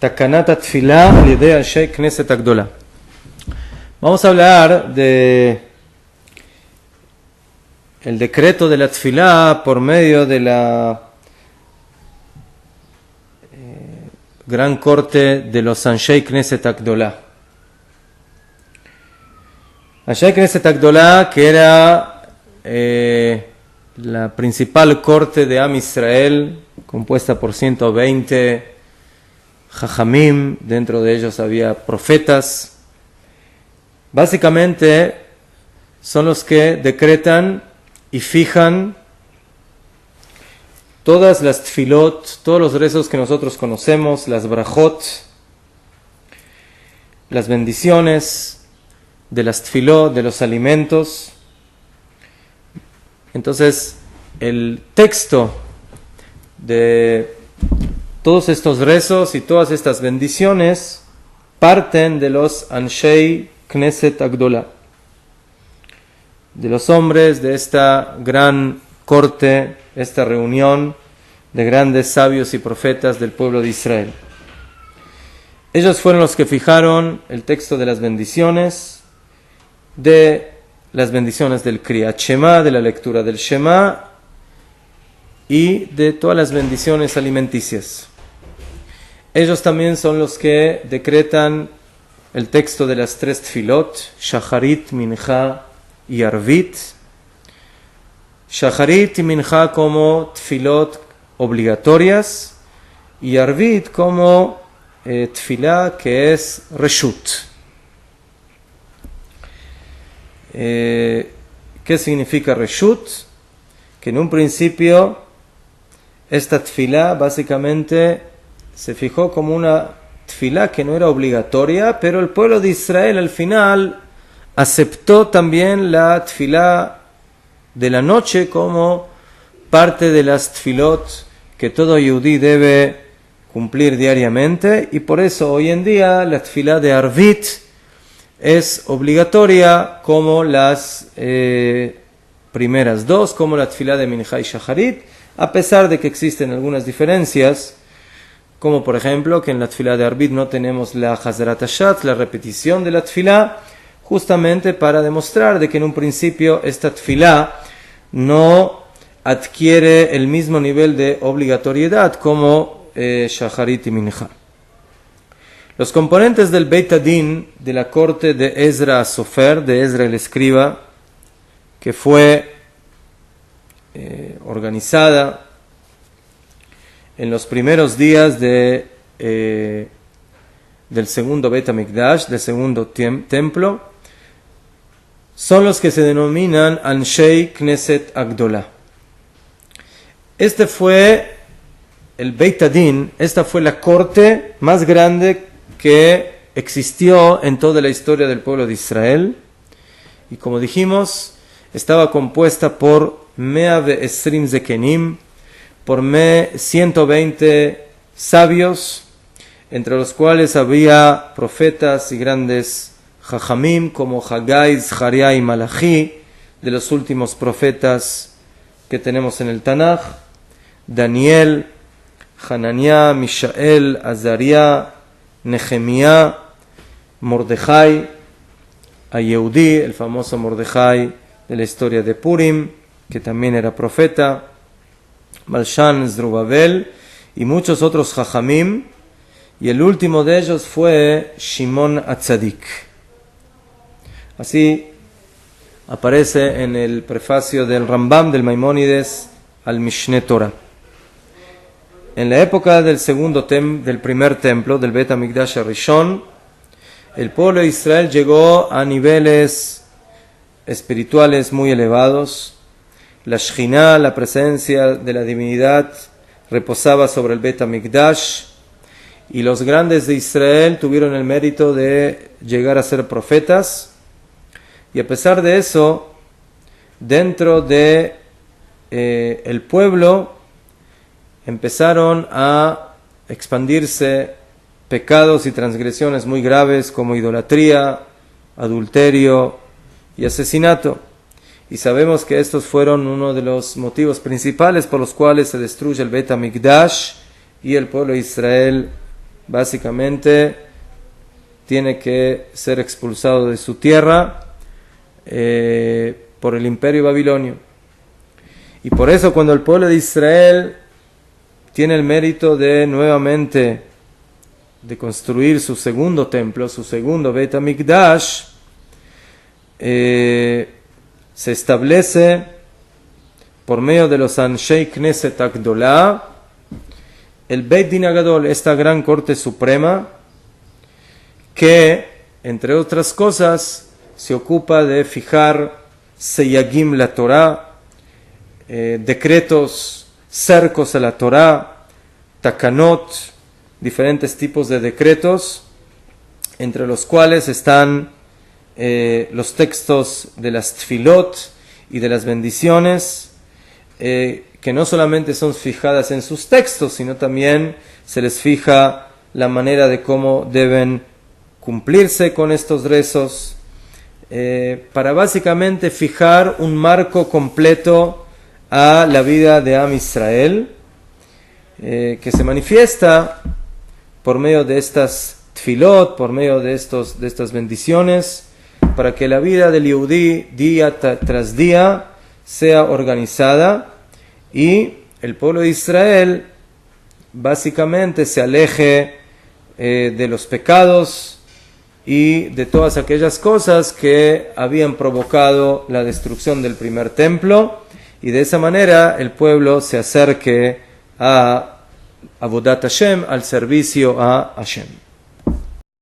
Takanat Tfilah al Yedei Anshei Knesset Agdolah. Vamos a hablar de el decreto de la Tfilah por medio de la gran corte de los Anshei Knesset Agdolah. Anshei Knesset Agdolah, que era la principal corte de Am Israel, compuesta por 120 Jajamim, dentro de ellos había profetas. Básicamente son los que decretan y fijan todas las tfilot, todos los rezos que nosotros conocemos, las brajot, las bendiciones de las tfilot, de los alimentos. Entonces, el texto de todos estos rezos y todas estas bendiciones parten de los Anshei Knesset Agdolah, de los hombres de esta gran corte, esta reunión de grandes sabios y profetas del pueblo de Israel. Ellos fueron los que fijaron el texto de las bendiciones del Kriyat Shema, de la lectura del Shema y de todas las bendiciones alimenticias. Ellos también son los que decretan el texto de las tres tfilot, Shacharit, Mincha y Arvit. Shacharit y Mincha como tfilot obligatorias y Arvit como tfilah que es Reshut. ¿Qué significa Reshut? Que en un principio esta tfilah básicamente se fijó como una tfilah que no era obligatoria, pero el pueblo de Israel al final aceptó también la tfilah de la noche como parte de las tfilot que todo yudí debe cumplir diariamente, y por eso hoy en día la tfilah de Arvit es obligatoria como las primeras dos, como la tfilah de Mincha y Shacharit, a pesar de que existen algunas diferencias, como por ejemplo que en la tfilah de Arvit no tenemos la Hazrat Hashat, la repetición de la tfilah, justamente para demostrar de que en un principio esta tfilah no adquiere el mismo nivel de obligatoriedad como Shacharit y Mincha. Los componentes del Beit Adin, de la corte de Ezra Asofer, de Ezra el escriba, que fue organizada en los primeros días del segundo Beit HaMikdash, del segundo templo, son los que se denominan Anshei Knesset Agdolah. Este fue el Beit Adin, esta fue la corte más grande que existió en toda la historia del pueblo de Israel, y como dijimos, estaba compuesta por 120 Zekenim, por 120 sabios, entre los cuales había profetas y grandes Jajamim como Hagai, Zaharia y Malachi, de los últimos profetas que tenemos en el Tanaj, Daniel, Hananiah, Mishael, Azaria, Nehemiah, Mordejai, a Yehudí, el famoso Mordejai de la historia de Purim, que también era profeta, Malshan, Zerubabel y muchos otros Jajamim, y el último de ellos fue Shimon Atzadik. Así aparece en el prefacio del Rambam del Maimónides al Mishneh Torah. En la época del primer templo, del Beit HaMikdash Rishon, el pueblo de Israel llegó a niveles espirituales muy elevados. La Shekhinah, la presencia de la divinidad, reposaba sobre el Beit HaMikdash, y los grandes de Israel tuvieron el mérito de llegar a ser profetas, y a pesar de eso, dentro de el pueblo empezaron a expandirse pecados y transgresiones muy graves como idolatría, adulterio y asesinato. Y sabemos que estos fueron uno de los motivos principales por los cuales se destruye el Beit HaMikdash y el pueblo de Israel básicamente tiene que ser expulsado de su tierra por el imperio babilonio. Y por eso cuando el pueblo de Israel tiene el mérito de nuevamente de construir su segundo templo, su segundo Beit HaMikdash, se establece por medio de los Anshei Knesset Agdolah el Beit Din Agadol, esta gran corte suprema que, entre otras cosas, se ocupa de fijar Seyagim la Torah, decretos, cercos a la Torah, takanot, diferentes tipos de decretos, entre los cuales están los textos de las tfilot y de las bendiciones, que no solamente son fijadas en sus textos, sino también se les fija la manera de cómo deben cumplirse con estos rezos, para básicamente fijar un marco completo a la vida de Am Israel, que se manifiesta por medio de estas tfilot, por medio de estas bendiciones, para que la vida del Yehudí día tras día sea organizada y el pueblo de Israel básicamente se aleje de los pecados y de todas aquellas cosas que habían provocado la destrucción del primer templo, y de esa manera el pueblo se acerque a Avodat Hashem, al servicio a Hashem.